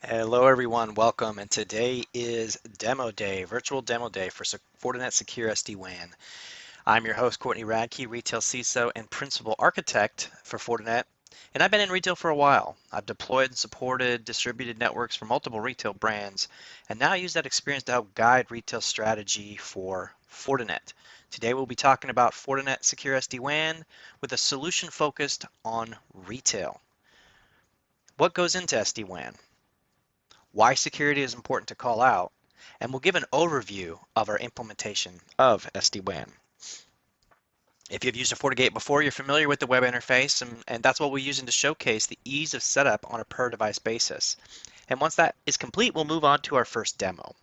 Hello everyone, welcome. And today is demo day, virtual demo day for Fortinet Secure SD-WAN. I'm your host, Courtney Radke, retail CISO and principal architect for Fortinet. And I've been in retail for a while. I've deployed and supported distributed networks for multiple retail brands, and now I use that experience to help guide retail strategy for Fortinet. Today we'll be talking about Fortinet Secure SD-WAN with a solution focused on retail. What goes into SD-WAN? Why security is important to call out, and we'll give an overview of our implementation of SD-WAN. If you've used a FortiGate before, you're familiar with the web interface, and that's what we're using to showcase the ease of setup on a per-device basis. And once that is complete, we'll move on to our first demo.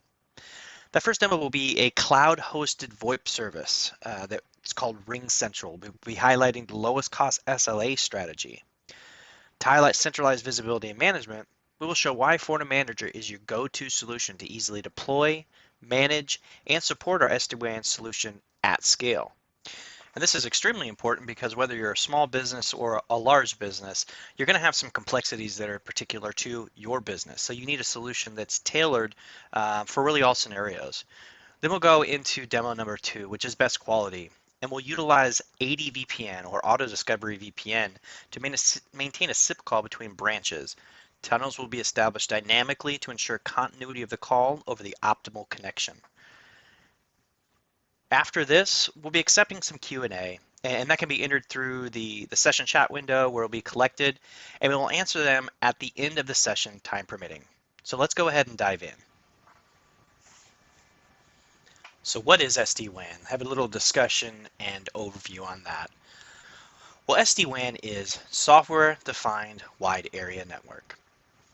That first demo will be a cloud-hosted VoIP service that's called Ring Central. We'll be highlighting the lowest cost SLA strategy. To highlight centralized visibility and management, we will show why FortiManager is your go-to solution to easily deploy, manage, and support our SD-WAN solution at scale. And this is extremely important because whether you're a small business or a large business, you're going to have some complexities that are particular to your business. So you need a solution that's tailored for really all scenarios. Then we'll go into demo number 2, which is best quality. And we'll utilize AD VPN or Auto Discovery VPN to maintain a SIP call between branches. Tunnels will be established dynamically to ensure continuity of the call over the optimal connection. After this, we'll be accepting some Q&A, and that can be entered through the session chat window where it'll be collected, and we will answer them at the end of the session, time permitting. So let's go ahead and dive in. So what is SD-WAN? Have a little discussion and overview on that. Well, SD-WAN is software-defined wide area network.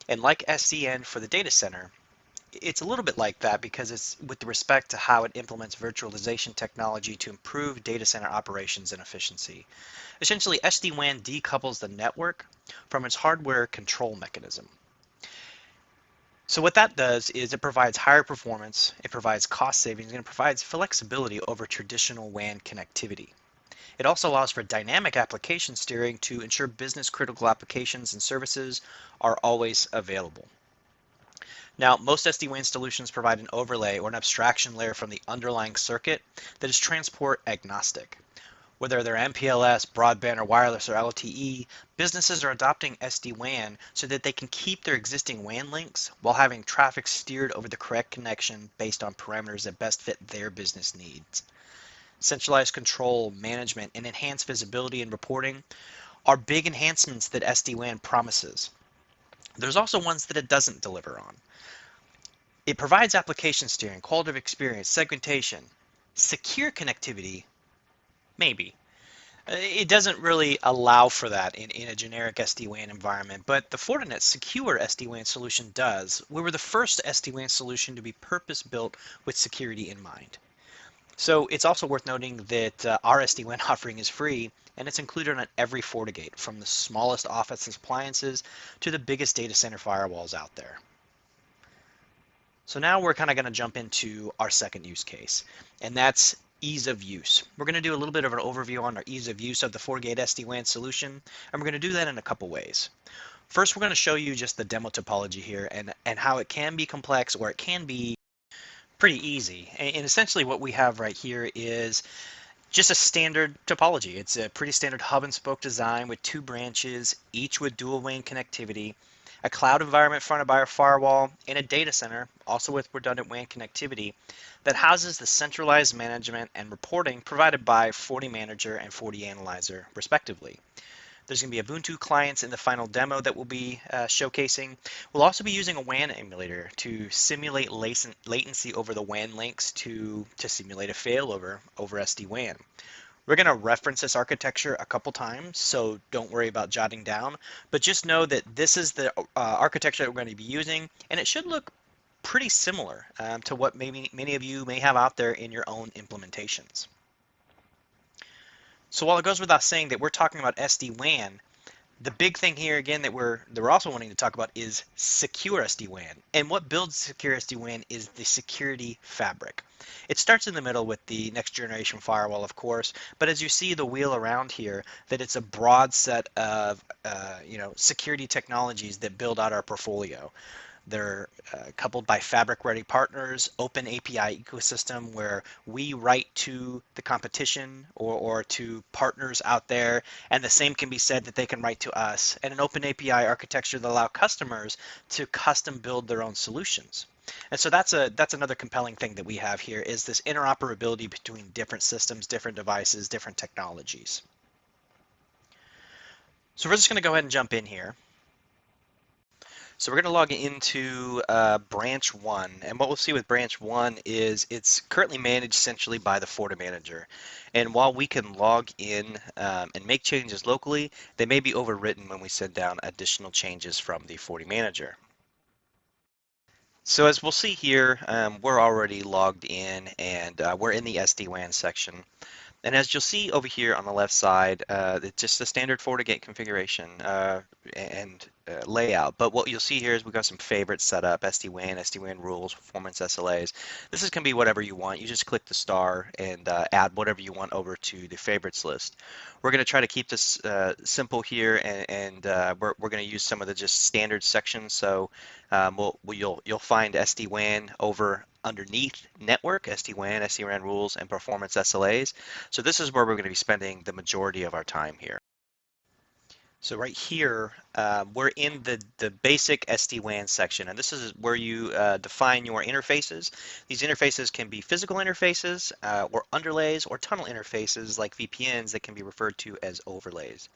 And like SDN for the data center, it's a little bit like that because it's with respect to how it implements virtualization technology to improve data center operations and efficiency. Essentially, SD-WAN decouples the network from its hardware control mechanism. So what that does is it provides higher performance, it provides cost savings, and it provides flexibility over traditional WAN connectivity. It also allows for dynamic application steering to ensure business critical applications and services are always available. Now, most SD-WAN solutions provide an overlay or an abstraction layer from the underlying circuit that is transport agnostic. Whether they're MPLS, broadband, or wireless, or LTE, businesses are adopting SD-WAN so that they can keep their existing WAN links while having traffic steered over the correct connection based on parameters that best fit their business needs. Centralized control, management, and enhanced visibility and reporting are big enhancements that SD-WAN promises. There's also ones that it doesn't deliver on. It provides application steering, quality of experience, segmentation, secure connectivity, maybe. It doesn't really allow for that in a generic SD-WAN environment, but the Fortinet secure SD-WAN solution does. We were the first SD-WAN solution to be purpose-built with security in mind. So it's also worth noting that our SD-WAN offering is free, and it's included on every FortiGate, from the smallest office appliances to the biggest data center firewalls out there. So now we're kind of going to jump into our second use case, and that's ease of use. We're going to do a little bit of an overview on our ease of use of the FortiGate SD-WAN solution, and we're going to do that in a couple ways. First, we're going to show you just the demo topology here and how it can be complex or it can be pretty easy. And essentially what we have right here is just a standard topology. It's a pretty standard hub and spoke design with 2 branches, each with dual WAN connectivity, a cloud environment fronted by our firewall, and a data center, also with redundant WAN connectivity, that houses the centralized management and reporting provided by FortiManager and FortiAnalyzer, respectively. There's going to be Ubuntu clients in the final demo that we'll be showcasing. We'll also be using a WAN emulator to simulate latency over the WAN links to simulate a failover over SD-WAN. We're going to reference this architecture a couple times, so don't worry about jotting down, but just know that this is the architecture that we're going to be using, and it should look pretty similar to what maybe many of you may have out there in your own implementations. So while it goes without saying that we're talking about SD-WAN, the big thing here again that we're also wanting to talk about is secure SD-WAN. And what builds secure SD-WAN is the security fabric. It starts in the middle with the next generation firewall, of course, but as you see the wheel around here, that it's a broad set of security technologies that build out our portfolio. They're coupled by fabric-ready partners, open API ecosystem where we write to the competition or to partners out there, and the same can be said that they can write to us, and an open API architecture that allow customers to custom build their own solutions. And so that's another compelling thing that we have here is this interoperability between different systems, different devices, different technologies. So we're just going to go ahead and jump in here. So we're going to log into branch one, and what we'll see with branch one is it's currently managed centrally by the FortiManager. And while we can log in and make changes locally, they may be overwritten when we send down additional changes from the FortiManager. So as we'll see here, we're already logged in and we're in the SD-WAN section. And as you'll see over here on the left side, it's just the standard FortiGate configuration and layout. But what you'll see here is we've got some favorites set up: SD-WAN, SD-WAN rules, performance SLAs. This is going to be whatever you want. You just click the star and add whatever you want over to the favorites list. We're going to try to keep this simple here, and we're going to use some of the just standard sections. So you'll find SD-WAN over underneath network, SD-WAN, SD-WAN rules, and performance SLAs. So this is where we're going to be spending the majority of our time here. So right here, we're in the basic SD-WAN section, and this is where you define your interfaces. These interfaces can be physical interfaces or underlays or tunnel interfaces like VPNs that can be referred to as overlays.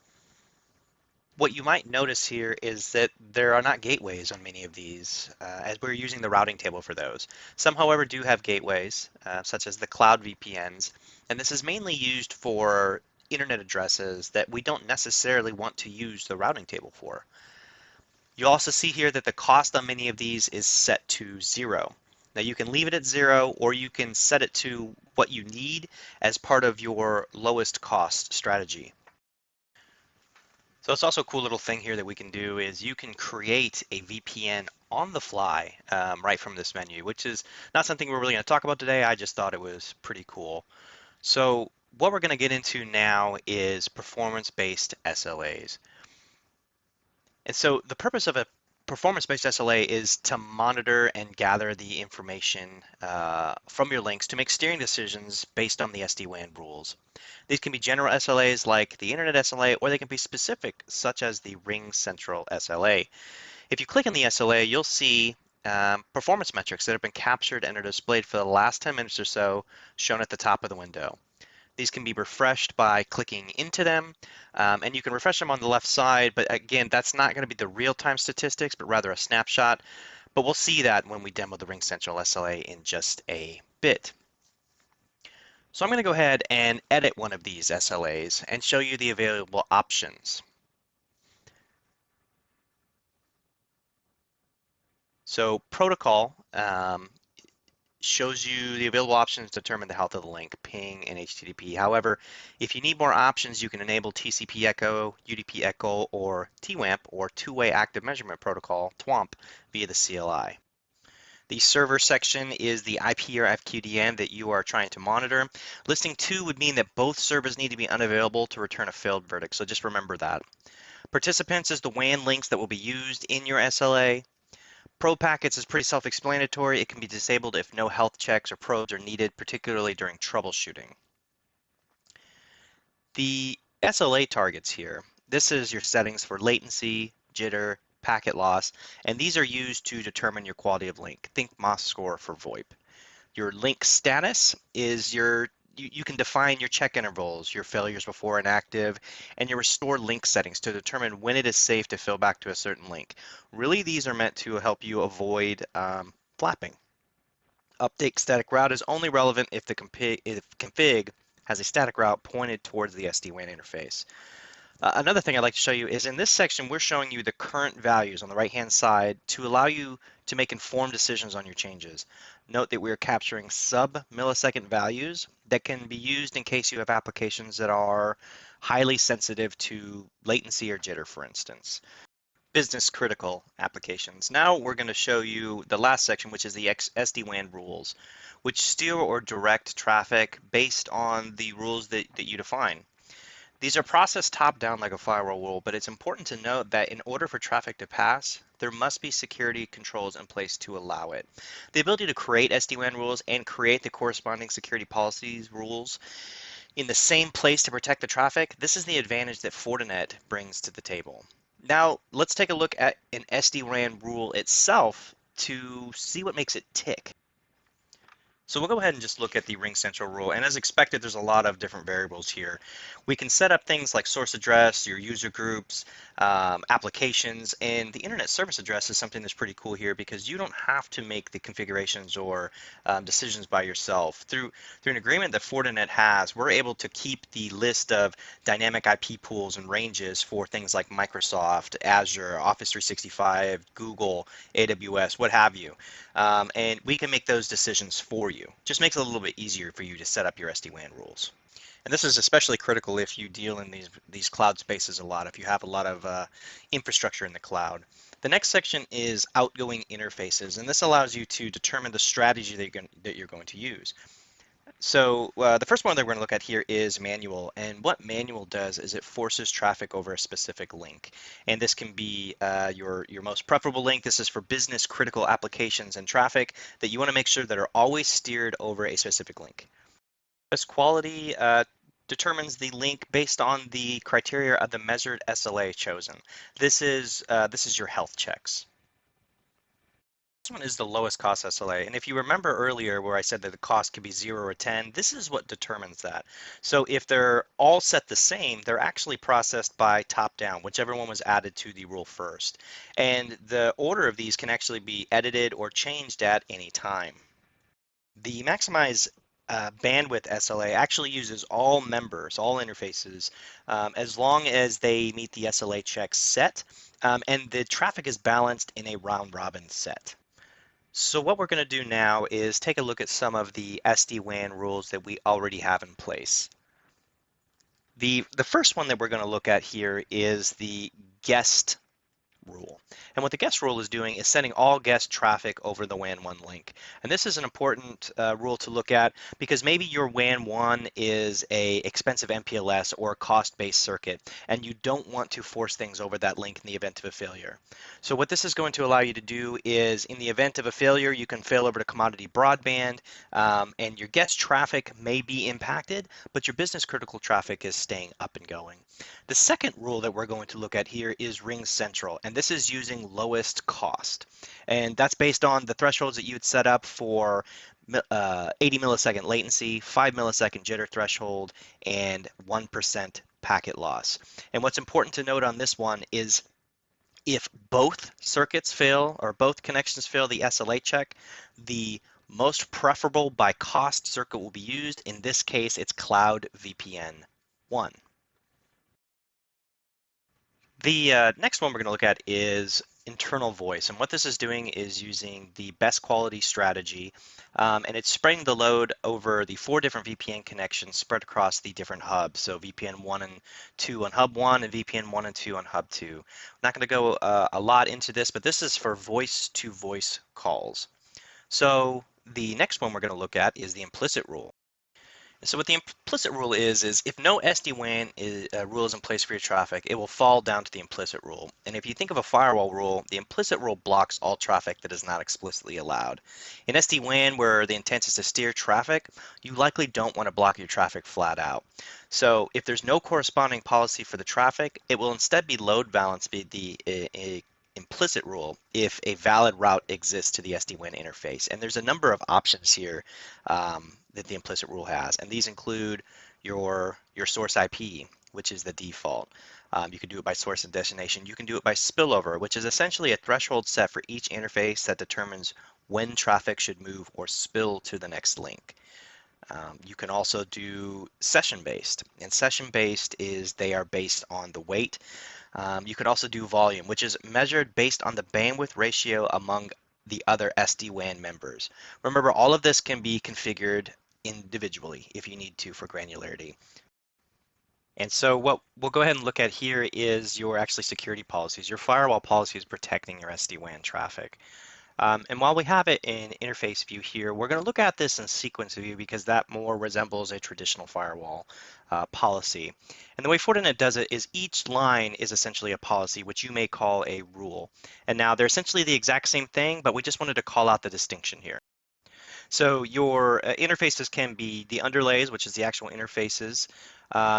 What you might notice here is that there are not gateways on many of these, as we're using the routing table for those. Some, however, do have gateways, such as the cloud VPNs, and this is mainly used for internet addresses that we don't necessarily want to use the routing table for. You'll also see here that the cost on many of these is set to 0. Now you can leave it at 0, or you can set it to what you need as part of your lowest cost strategy. So it's also a cool little thing here that we can do is you can create a VPN on the fly right from this menu, which is not something we're really going to talk about today. I just thought it was pretty cool. So what we're going to get into now is performance-based SLAs. And so the purpose of a performance-based SLA is to monitor and gather the information from your links to make steering decisions based on the SD-WAN rules. These can be general SLAs like the Internet SLA, or they can be specific, such as the Ring Central SLA. If you click on the SLA, you'll see performance metrics that have been captured and are displayed for the last 10 minutes or so, shown at the top of the window. These can be refreshed by clicking into them, and you can refresh them on the left side, but again, that's not going to be the real-time statistics, but rather a snapshot. But we'll see that when we demo the Ring Central SLA in just a bit. So I'm going to go ahead and edit one of these SLAs and show you the available options. So protocol shows you the available options to determine the health of the link, ping, and HTTP. However, if you need more options, you can enable TCP echo, UDP echo, or TWAMP, or two-way active measurement protocol, TWAMP, via the CLI. The server section is the IP or FQDN that you are trying to monitor. Listing 2 would mean that both servers need to be unavailable to return a failed verdict, so just remember that. Participants is the WAN links that will be used in your SLA. Probe packets is pretty self-explanatory. It can be disabled if no health checks or probes are needed, particularly during troubleshooting. The SLA targets here, this is your settings for latency, jitter, packet loss, and these are used to determine your quality of link. Think MOS score for VoIP. Your link status is you can define your check intervals, your failures before inactive, and your restore link settings to determine when it is safe to fill back to a certain link. Really, these are meant to help you avoid flapping. Update static route is only relevant if the config has a static route pointed towards the SD-WAN interface. Another thing I'd like to show you is in this section, we're showing you the current values on the right-hand side to allow you to make informed decisions on your changes. Note that we're capturing sub-millisecond values that can be used in case you have applications that are highly sensitive to latency or jitter, for instance. Business critical applications. Now we're going to show you the last section, which is the SD-WAN rules, which steer or direct traffic based on the rules that you define. These are processed top-down like a firewall rule, but it's important to note that in order for traffic to pass, there must be security controls in place to allow it. The ability to create SD-WAN rules and create the corresponding security policies rules in the same place to protect the traffic, this is the advantage that Fortinet brings to the table. Now, let's take a look at an SD-WAN rule itself to see what makes it tick. So we'll go ahead and just look at the ring central rule. And as expected, there's a lot of different variables here. We can set up things like source address, your user groups, applications, and the internet service address is something that's pretty cool here because you don't have to make the configurations or decisions by yourself. Through an agreement that Fortinet has, we're able to keep the list of dynamic IP pools and ranges for things like Microsoft, Azure, Office 365, Google, AWS, what have you. And we can make those decisions for you. Just makes it a little bit easier for you to set up your SD-WAN rules. And this is especially critical if you deal in these cloud spaces a lot, if you have a lot of infrastructure in the cloud. The next section is outgoing interfaces, and this allows you to determine the strategy that you're going to use. So the first one that we're going to look at here is manual, and what manual does is it forces traffic over a specific link, and this can be your most preferable link. This is for business critical applications and traffic that you want to make sure that are always steered over a specific link. This quality determines the link based on the criteria of the measured SLA chosen. This is your health checks. This one is the lowest cost SLA. And if you remember earlier where I said that the cost could be 0 or 10, this is what determines that. So if they're all set the same, they're actually processed by top down, whichever one was added to the rule first. And the order of these can actually be edited or changed at any time. The maximize bandwidth SLA actually uses all members, all interfaces, as long as they meet the SLA check set, and the traffic is balanced in a round robin set. So what we're going to do now is take a look at some of the SD-WAN rules that we already have in place. The first one that we're going to look at here is the guest rule. And what the guest rule is doing is sending all guest traffic over the WAN 1 link. And this is an important rule to look at because maybe your WAN 1 is a expensive MPLS or cost-based circuit, and you don't want to force things over that link in the event of a failure. So what this is going to allow you to do is, in the event of a failure, you can fail over to commodity broadband, and your guest traffic may be impacted, but your business critical traffic is staying up and going. The second rule that we're going to look at here is ring central, and this is using lowest cost. And that's based on the thresholds that you would set up for 80 millisecond latency, 5 millisecond jitter threshold, and 1% packet loss. And what's important to note on this one is if both circuits fail or both connections fail the SLA check, the most preferable by cost circuit will be used. In this case, it's Cloud VPN 1. The next one we're going to look at is internal voice. And what this is doing is using the best quality strategy, and it's spreading the load over the 4 different VPN connections spread across the different hubs. So VPN 1 and 2 on hub 1 and VPN 1 and 2 on hub 2. I'm not going to go a lot into this, but this is for voice-to-voice calls. So the next one we're going to look at is the implicit rule. So what the implicit rule is if no SD-WAN rule is in place for your traffic, it will fall down to the implicit rule. And if you think of a firewall rule, the implicit rule blocks all traffic that is not explicitly allowed. In SD-WAN, where the intent is to steer traffic, you likely don't want to block your traffic flat out. So if there's no corresponding policy for the traffic, it will instead be load balanced by the implicit rule if a valid route exists to the SD-WAN interface. And there's a number of options here that the implicit rule has, and these include your source IP, which is the default. You can do it by source and destination. You can do it by spillover, which is essentially a threshold set for each interface that determines when traffic should move or spill to the next link. You can also do session-based, and session-based is they are based on the weight. You could also do volume, which is measured based on the bandwidth ratio among the other SD-WAN members. Remember, all of this can be configured individually if you need to for granularity. And so what we'll go ahead and look at here is your actually security policies. Your firewall policy is protecting your SD-WAN traffic. And while we have it in interface view here, we're going to look at this in sequence view because that more resembles a traditional firewall policy. And the way Fortinet does it is each line is essentially a policy, which you may call a rule. And now they're essentially the exact same thing, but we just wanted to call out the distinction here. So your interfaces can be the underlays, which is the actual interfaces.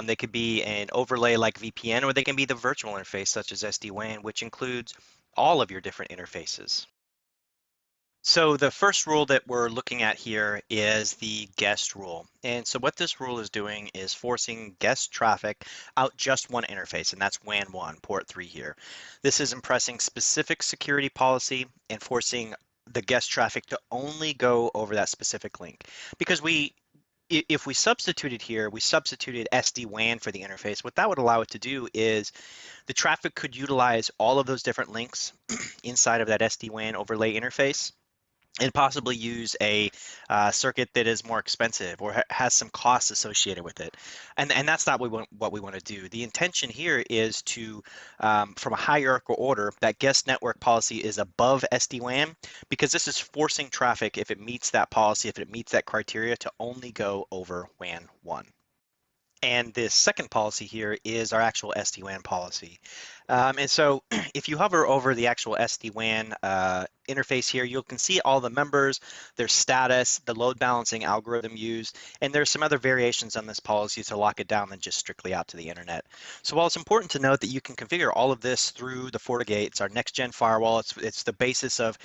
They could be an overlay like VPN, or they can be the virtual interface, such as SD-WAN, which includes all of your different interfaces. So the first rule that we're looking at here is the guest rule. And so what this rule is doing is forcing guest traffic out just one interface, and that's WAN 1, port 3 here. This is impressing specific security policy and forcing the guest traffic to only go over that specific link. Because if we substituted here, we substituted SD-WAN for the interface, what that would allow it to do is the traffic could utilize all of those different links inside of that SD-WAN overlay interface and possibly use a circuit that is more expensive or has some costs associated with it. And that's not what we want to do. The intention here is to, from a hierarchical order, that guest network policy is above SD-WAN because this is forcing traffic, if it meets that policy, if it meets that criteria, to only go over WAN 1. And this second policy here is our actual SD-WAN policy. And so if you hover over the actual SD-WAN interface here, you can see all the members, their status, the load balancing algorithm used, and there's some other variations on this policy to lock it down than just strictly out to the internet. So while it's important to note that you can configure all of this through the FortiGate, it's our next gen firewall, it's the basis of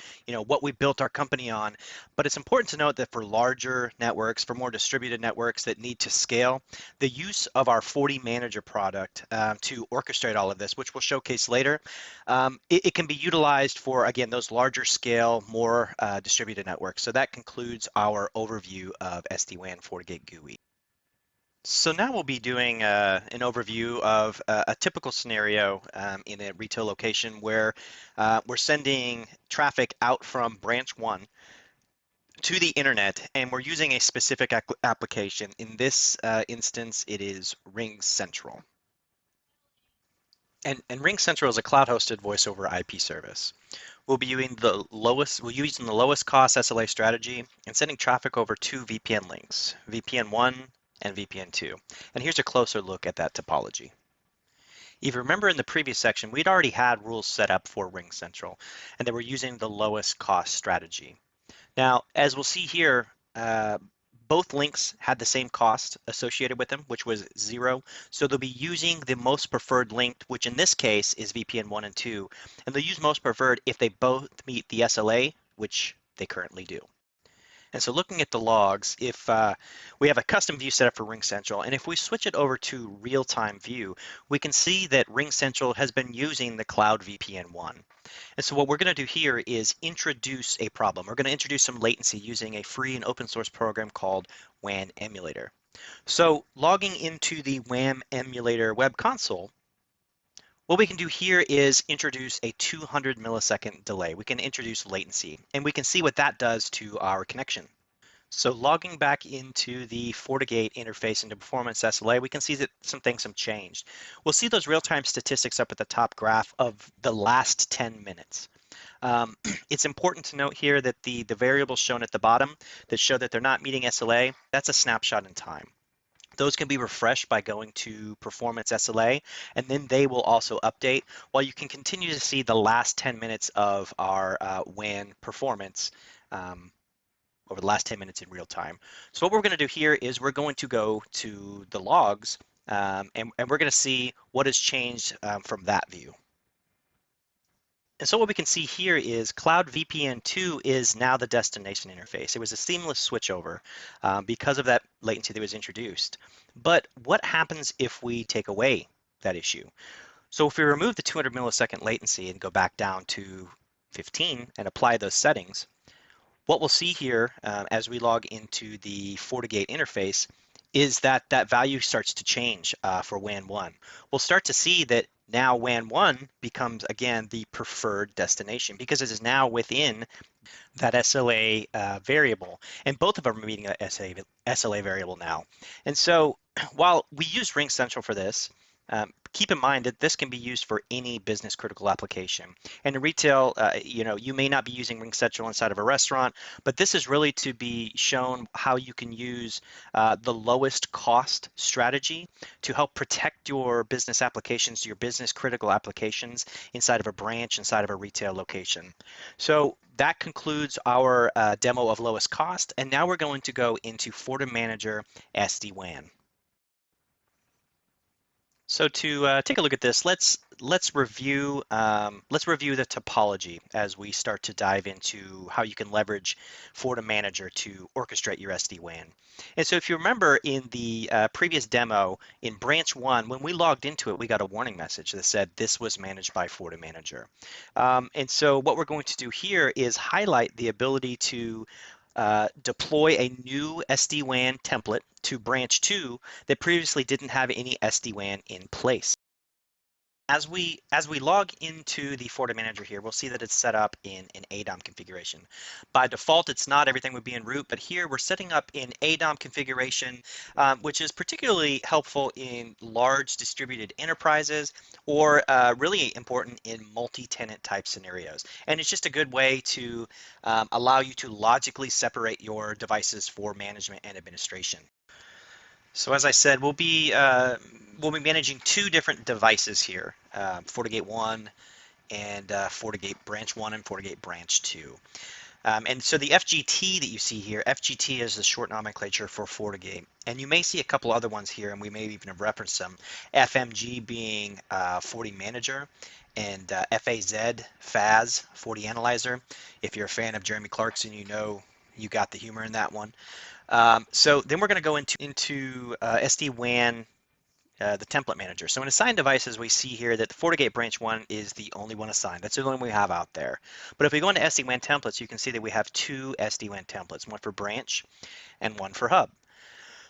what we built our company on, but it's important to note that for larger networks, for more distributed networks that need to scale, the use of our FortiManager product to orchestrate all of this, which we'll showcase later, it can be utilized for, again, those larger scale, more distributed networks. So that concludes our overview of SD-WAN FortiGate GUI. So now we'll be doing an overview of a typical scenario in a retail location where we're sending traffic out from branch 1 to the internet, and we're using a specific application. In this instance, it is RingCentral. And RingCentral is a cloud-hosted voice over IP service. We'll be using the lowest cost SLA strategy and sending traffic over two VPN links, VPN 1 and VPN 2. And here's a closer look at that topology. If you remember in the previous section, we'd already had rules set up for RingCentral, and they were using the lowest cost strategy. Now, as we'll see here, both links had the same cost associated with them, which was 0. So they'll be using the most preferred link, which in this case is VPN 1 and 2. And they'll use most preferred if they both meet the SLA, which they currently do. And so looking at the logs, if we have a custom view set up for RingCentral, and if we switch it over to real-time view, we can see that RingCentral has been using the Cloud VPN 1. And so what we're going to do here is introduce a problem. We're going to introduce some latency using a free and open source program called WAN Emulator. So logging into the WAN Emulator web console, what we can do here is introduce a 200 millisecond delay. We can introduce latency, and we can see what that does to our connection. So logging back into the FortiGate interface into Performance SLA, we can see that some things have changed. We'll see those real-time statistics up at the top graph of the last 10 minutes. It's important to note here that the variables shown at the bottom that show that they're not meeting SLA, that's a snapshot in time. Those can be refreshed by going to Performance SLA, and then they will also update, while you can continue to see the last 10 minutes of our WAN performance over the last 10 minutes in real time. So what we're going to do here is we're going to go to the logs, and we're going to see what has changed from that view. And so what we can see here is Cloud VPN 2 is now the destination interface. It was a seamless switchover because of that latency that was introduced. But what happens if we take away that issue? So if we remove the 200 millisecond latency and go back down to 15 and apply those settings, what we'll see here as we log into the FortiGate interface is that that value starts to change for WAN 1. We'll start to see that now WAN 1 becomes, again, the preferred destination because it is now within that SLA variable. And both of them are meeting that SLA variable now. And so while we use RingCentral for this, Keep in mind that this can be used for any business critical application. And in retail, you may not be using RingCentral inside of a restaurant, but this is really to be shown how you can use the lowest cost strategy to help protect your business applications, your business critical applications inside of a branch, inside of a retail location. So that concludes our demo of lowest cost. And now we're going to go into FortiManager SD-WAN. So to take a look at this, let's review the topology as we start to dive into how you can leverage FortiManager to orchestrate your SD-WAN. And so if you remember in the previous demo in branch 1, when we logged into it, we got a warning message that said this was managed by FortiManager. And so what we're going to do here is highlight the ability to deploy a new SD-WAN template to branch 2 that previously didn't have any SD-WAN in place. As we log into the FortiManager here, we'll see that it's set up in an ADOM configuration. By default, it's not. Everything would be in root, but here we're setting up in ADOM configuration, which is particularly helpful in large distributed enterprises or really important in multi-tenant type scenarios. And it's just a good way to allow you to logically separate your devices for management and administration. So as I said, we'll be managing 2 different devices here, FortiGate 1 and FortiGate Branch 1 and FortiGate Branch 2. And so the FGT that you see here, FGT is the short nomenclature for FortiGate. And you may see a couple other ones here, and we may even have referenced them. FMG being FortiManager, and FAZ, FortiAnalyzer. If you're a fan of Jeremy Clarkson, you know you got the humor in that one. So then we're going to go into SD-WAN, the template manager. So in assigned devices, we see here that the FortiGate branch 1 is the only one assigned. That's the only one we have out there. But if we go into SD-WAN templates, you can see that we have 2 SD-WAN templates, one for branch and one for hub.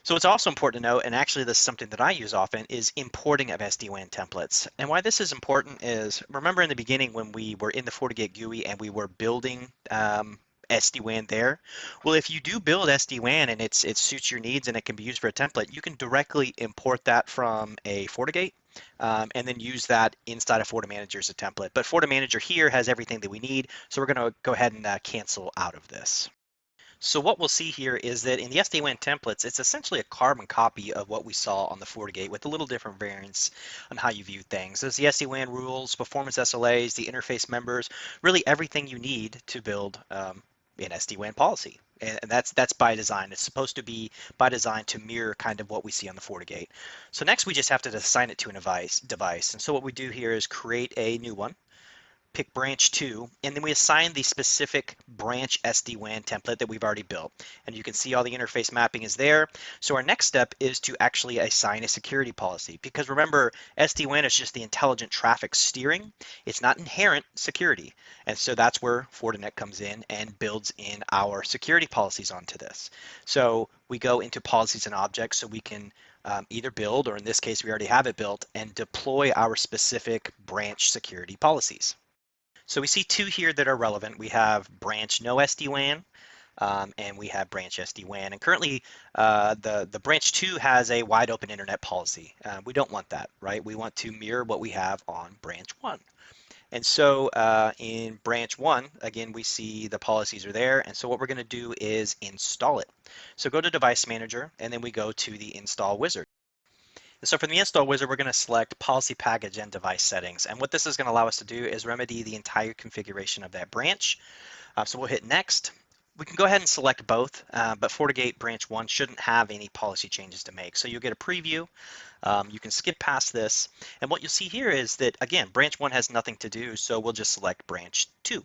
So what's also important to note, and actually this is something that I use often, is importing of SD-WAN templates. And why this is important is, remember in the beginning when we were in the FortiGate GUI and we were building SD-WAN there. Well, if you do build SD-WAN and it suits your needs and it can be used for a template, you can directly import that from a FortiGate and then use that inside of FortiManager as a template. But FortiManager here has everything that we need, so we're going to go ahead and cancel out of this. So what we'll see here is that in the SD-WAN templates, it's essentially a carbon copy of what we saw on the FortiGate with a little different variants on how you view things. There's the SD-WAN rules, performance SLAs, the interface members, really everything you need to build an SD-WAN policy. And that's by design. It's supposed to be by design to mirror kind of what we see on the FortiGate. So next we just have to assign it to a device. And so what we do here is create a new one, pick branch 2, and then we assign the specific branch SD-WAN template that we've already built. And you can see all the interface mapping is there. So our next step is to actually assign a security policy, because remember, SD-WAN is just the intelligent traffic steering. It's not inherent security. And so that's where Fortinet comes in and builds in our security policies onto this. So we go into policies and objects so we can either build, or in this case, we already have it built, and deploy our specific branch security policies. So we see 2 here that are relevant. We have branch no SD-WAN, and we have branch SD-WAN. And currently, the branch 2 has a wide open internet policy. We don't want that, right? We want to mirror what we have on branch 1. And so in branch 1, again, we see the policies are there. And so what we're going to do is install it. So go to Device Manager, and then we go to the Install Wizard. And so from the install wizard, we're going to select policy package and device settings. And what this is going to allow us to do is remedy the entire configuration of that branch. So we'll hit next. We can go ahead and select both, but FortiGate branch 1 shouldn't have any policy changes to make. So you'll get a preview. You can skip past this. And what you'll see here is that, again, branch 1 has nothing to do, so we'll just select branch 2.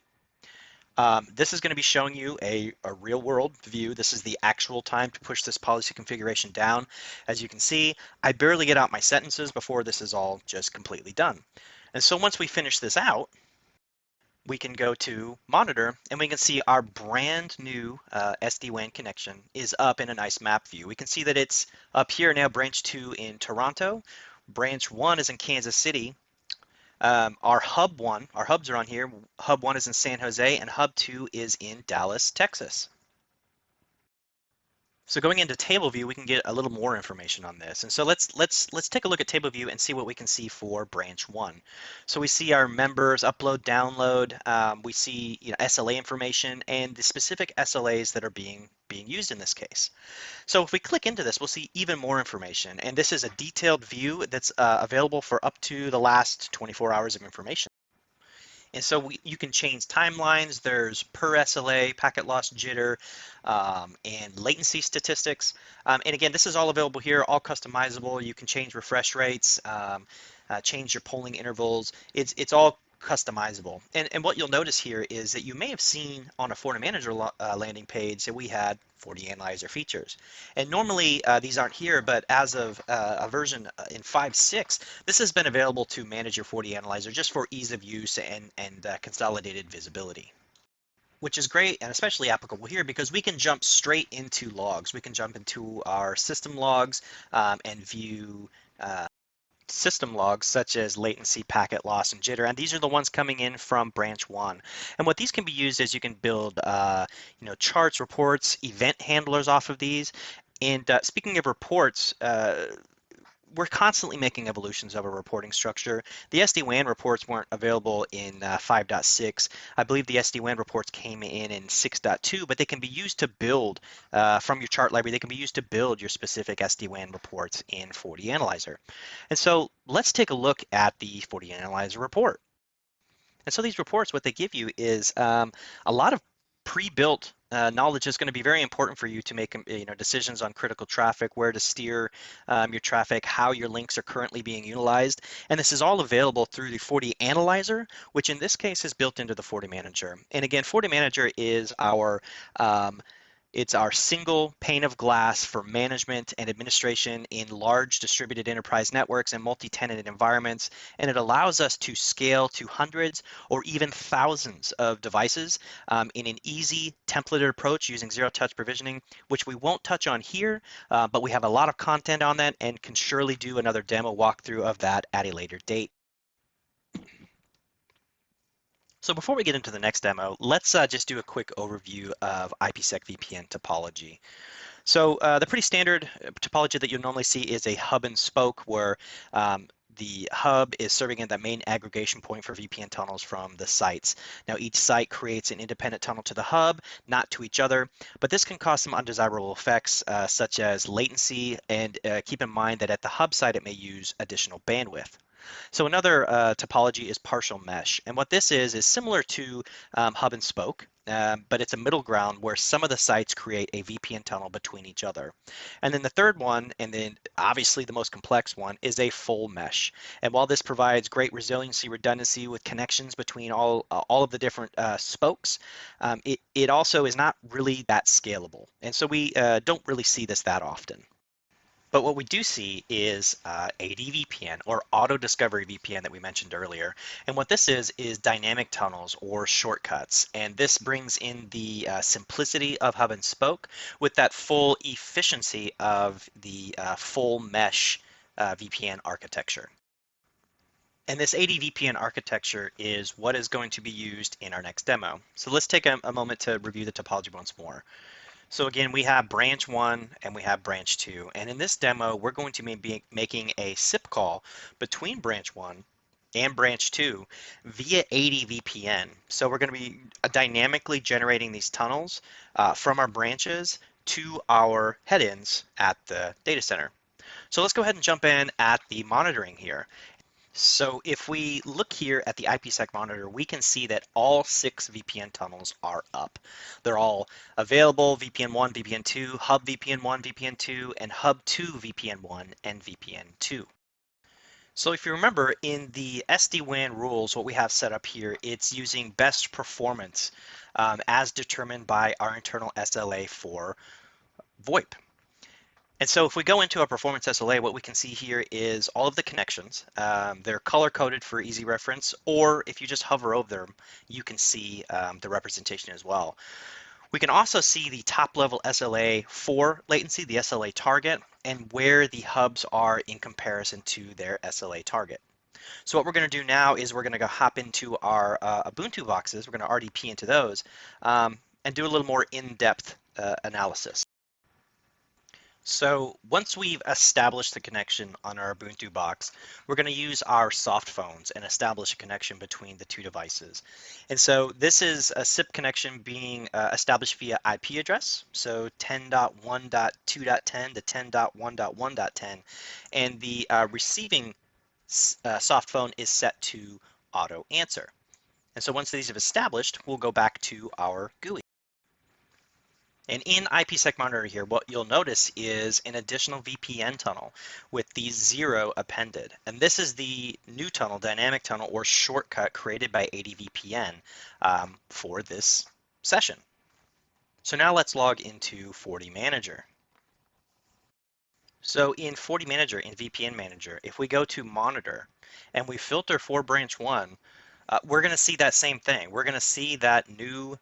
This is going to be showing you a real world view. This is the actual time to push this policy configuration down. As you can see, I barely get out my sentences before this is all just completely done. And so once we finish this out, we can go to monitor and we can see our brand new SD-WAN connection is up in a nice map view. We can see that it's up here now, branch 2 in Toronto, branch 1 is in Kansas City. Our hubs are on here. Hub 1 is in San Jose and Hub 2 is in Dallas, Texas. So going into table view, we can get a little more information on this. And so let's take a look at table view and see what we can see for branch one. So we see our members upload, download. We see SLA information and the specific SLAs that are being used in this case. So if we click into this, we'll see even more information. And this is a detailed view that's available for up to the last 24 hours of information. And so you can change timelines. There's per SLA, packet loss jitter, and latency statistics. And again, this is all available here, all customizable. You can change refresh rates, change your polling intervals. It's all customizable. And what you'll notice here is that you may have seen on a FortiManager landing page that we had FortiAnalyzer features. And normally these aren't here, but as of a version in 5.6, this has been available to manage your FortiAnalyzer just for ease of use and consolidated visibility, which is great and especially applicable here because we can jump straight into logs. We can jump into our system logs and view system logs such as latency, packet loss, and jitter, and these are the ones coming in from branch one. And what these can be used is you can build charts, reports, event handlers off of these. And speaking of reports, we're constantly making evolutions of a reporting structure. The SD-WAN reports weren't available in 5.6. I believe the SD-WAN reports came in 6.2, but they can be used to build from your chart library. They can be used to build your specific SD-WAN reports in FortiAnalyzer. And so let's take a look at the FortiAnalyzer report. And so these reports, what they give you is a lot of pre-built knowledge is going to be very important for you to make decisions on critical traffic, where to steer your traffic, how your links are currently being utilized. And this is all available through the FortiAnalyzer, which in this case is built into the FortiManager. And again, FortiManager is it's our single pane of glass for management and administration in large distributed enterprise networks and multi-tenanted environments, and it allows us to scale to hundreds or even thousands of devices in an easy templated approach using zero-touch provisioning, which we won't touch on here, but we have a lot of content on that and can surely do another demo walkthrough of that at a later date. So before we get into the next demo, let's just do a quick overview of IPsec VPN topology. So the pretty standard topology that you'll normally see is a hub and spoke, where the hub is serving as that main aggregation point for VPN tunnels from the sites. Now each site creates an independent tunnel to the hub, not to each other, but this can cause some undesirable effects such as latency, and keep in mind that at the hub site it may use additional bandwidth. So another topology is partial mesh, and what this is similar to hub and spoke, but it's a middle ground where some of the sites create a VPN tunnel between each other. And then the third one, and then obviously the most complex one, is a full mesh. And while this provides great resiliency, redundancy with connections between all of the different spokes, it also is not really that scalable. And so we don't really see this that often. But what we do see is AD-VPN, or Auto Discovery VPN, that we mentioned earlier. And what this is dynamic tunnels or shortcuts. And this brings in the simplicity of hub and spoke with that full efficiency of the full mesh VPN architecture. And this AD-VPN architecture is what is going to be used in our next demo. So let's take a moment to review the topology once more. So again, we have branch one and we have branch two. And in this demo, we're going to be making a SIP call between branch one and branch two via AD-VPN. So we're going to be dynamically generating these tunnels from our branches to our head-ins at the data center. So let's go ahead and jump in at the monitoring here. So if we look here at the IPsec monitor, we can see that all 6 VPN tunnels are up. They're all available: VPN 1, VPN 2, Hub VPN 1, VPN 2, and Hub 2 VPN 1 and VPN 2. So if you remember, in the SD-WAN rules, what we have set up here, it's using best performance as determined by our internal SLA for VoIP. And so if we go into a performance SLA, what we can see here is all of the connections. They're color-coded for easy reference, or if you just hover over them, you can see the representation as well. We can also see the top-level SLA for latency, the SLA target, and where the hubs are in comparison to their SLA target. So what we're going to do now is we're going to go hop into our Ubuntu boxes. We're going to RDP into those and do a little more in-depth analysis. So once we've established the connection on our Ubuntu box, we're going to use our soft phones and establish a connection between the two devices. And so this is a SIP connection being established via IP address, so 10.1.2.10 to 10.1.1.10, and the receiving soft phone is set to auto answer. And so once these have established, we'll go back to our GUI. And in IPsec Monitor here, what you'll notice is an additional VPN tunnel with the 0 appended. And this is the new tunnel, dynamic tunnel, or shortcut created by ADVPN for this session. So now let's log into FortiManager. So in FortiManager, in VPN Manager, if we go to Monitor and we filter for branch 1, we're going to see that same thing. We're going to see that new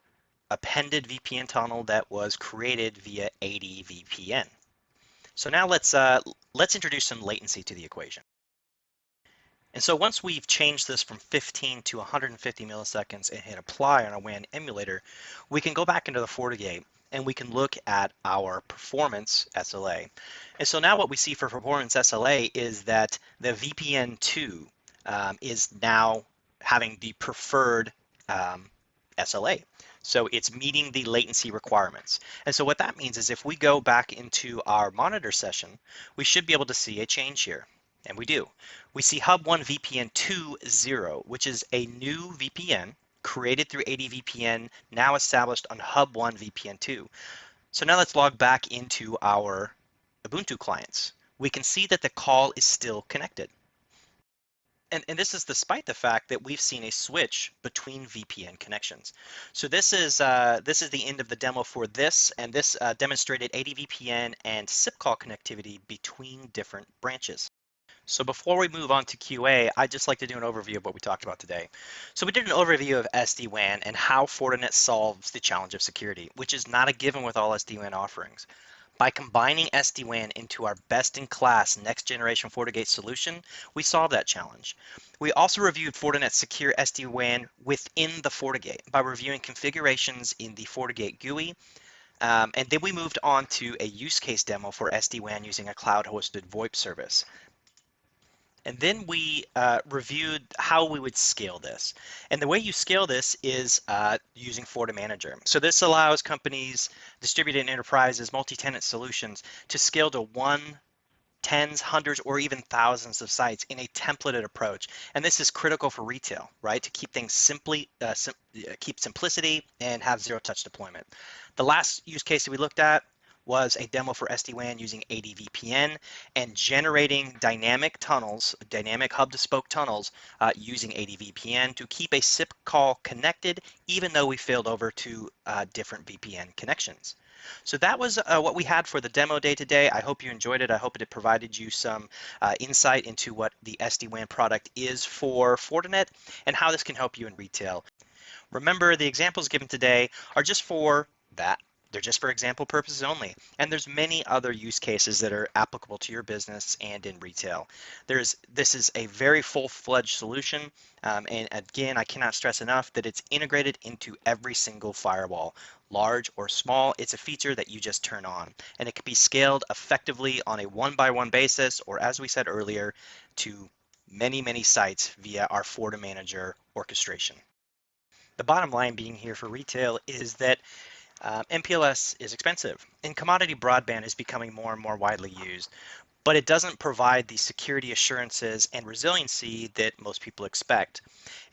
appended VPN tunnel that was created via ADVPN. So now let's introduce some latency to the equation. And so once we've changed this from 15 to 150 milliseconds and hit apply on a WAN emulator, we can go back into the FortiGate and we can look at our performance SLA. And so now what we see for performance SLA is that the VPN2 is now having the preferred SLA. So it's meeting the latency requirements. And so what that means is if we go back into our monitor session, we should be able to see a change here. And we do. We see Hub1 VPN 2.0, which is a new VPN created through ADVPN, now established on Hub1 VPN 2. So now let's log back into our Ubuntu clients. We can see that the call is still connected. And this is despite the fact that we've seen a switch between VPN connections. So this is the end of the demo for this, and this demonstrated ADVPN and SIP call connectivity between different branches. So before we move on to QA, I'd just like to do an overview of what we talked about today. So we did an overview of SD-WAN and how Fortinet solves the challenge of security, which is not a given with all SD-WAN offerings. By combining SD-WAN into our best-in-class next-generation FortiGate solution, we solve that challenge. We also reviewed Fortinet's secure SD-WAN within the FortiGate by reviewing configurations in the FortiGate GUI, and then we moved on to a use case demo for SD-WAN using a cloud-hosted VoIP service. And then we reviewed how we would scale this. And the way you scale this is using FortiManager. So this allows companies, distributed enterprises, multi-tenant solutions to scale to one, tens, hundreds, or even thousands of sites in a templated approach. And this is critical for retail, right? To keep things keep simplicity and have zero-touch deployment. The last use case that we looked at was a demo for SD-WAN using ADVPN and generating dynamic tunnels, dynamic hub-to-spoke tunnels using ADVPN to keep a SIP call connected, even though we failed over to different VPN connections. So that was what we had for the demo day today. I hope you enjoyed it. I hope it provided you some insight into what the SD-WAN product is for Fortinet and how this can help you in retail. Remember, the examples given today are just for that. They're just for example purposes only. And there's many other use cases that are applicable to your business and in retail. This is a very full-fledged solution. And again, I cannot stress enough that it's integrated into every single firewall, large or small. It's a feature that you just turn on. And it can be scaled effectively on a one-by-one basis, or as we said earlier, to many, many sites via our FortiManager orchestration. The bottom line being here for retail is that MPLS is expensive, and commodity broadband is becoming more and more widely used, but it doesn't provide the security assurances and resiliency that most people expect.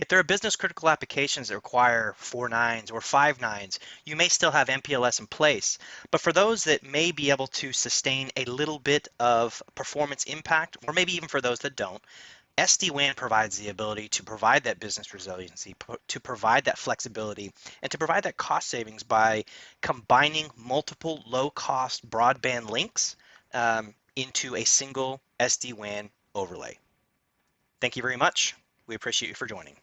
If there are business critical applications that require 4 nines or 5 nines, you may still have MPLS in place, but for those that may be able to sustain a little bit of performance impact, or maybe even for those that don't, SD-WAN provides the ability to provide that business resiliency, to provide that flexibility, and to provide that cost savings by combining multiple low-cost broadband links into a single SD-WAN overlay. Thank you very much. We appreciate you for joining.